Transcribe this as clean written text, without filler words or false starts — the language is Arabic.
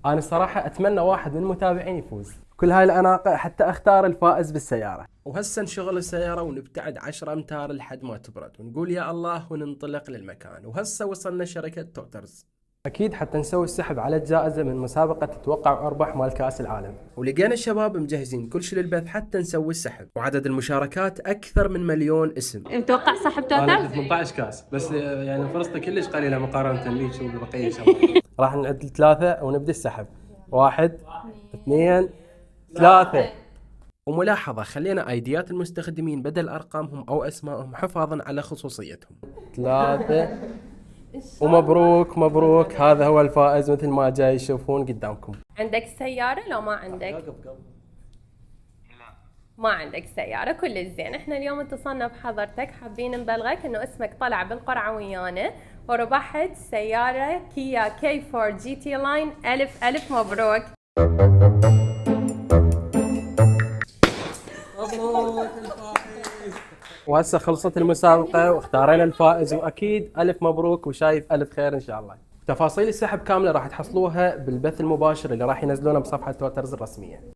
انا الصراحه اتمنى واحد من المتابعين يفوز كل هاي الاناقه حتى اختار الفائز بالسياره. وهسه نشغل السياره ونبتعد 10 امتار لحد ما تبرد ونقول يا الله وننطلق للمكان. وهسه وصلنا شركه توترز اكيد حتى نسوي السحب على الجائزه من مسابقه تتوقع وارباح مال كاس العالم. ولقينا الشباب مجهزين كل شيء للبث حتى نسوي السحب، وعدد المشاركات اكثر من 1,000,000 اسم. متوقع صاحب انا توتال؟ 18 كاس بس يعني فرصته كلش قليله مقارنه بيك وبقيه الشباب. راح نعد 3 ونبدا السحب. 1 2 3. وملاحظة خلينا ايديات المستخدمين بدل ارقامهم او اسمائهم حفاظا على خصوصيتهم. 3 ومبروك مبروك، هذا هو الفائز مثل ما جاي تشوفون قدامكم. عندك سيارة لو ما عندك؟ ما عندك سيارة، كل زين. احنا اليوم اتصلنا بحضرتك حابين نبلغك انه اسمك طلع بالقرعة ويانا وربحت سيارة كيا كي 4 جي تي لاين. الف الف مبروك. وهسه خلصت المسابقة واختارينا الفائز، واكيد الف مبروك وشايف الف خير ان شاء الله. تفاصيل السحب كاملة راح تحصلوها بالبث المباشر اللي راح ينزلونه بصفحة توترز الرسمية.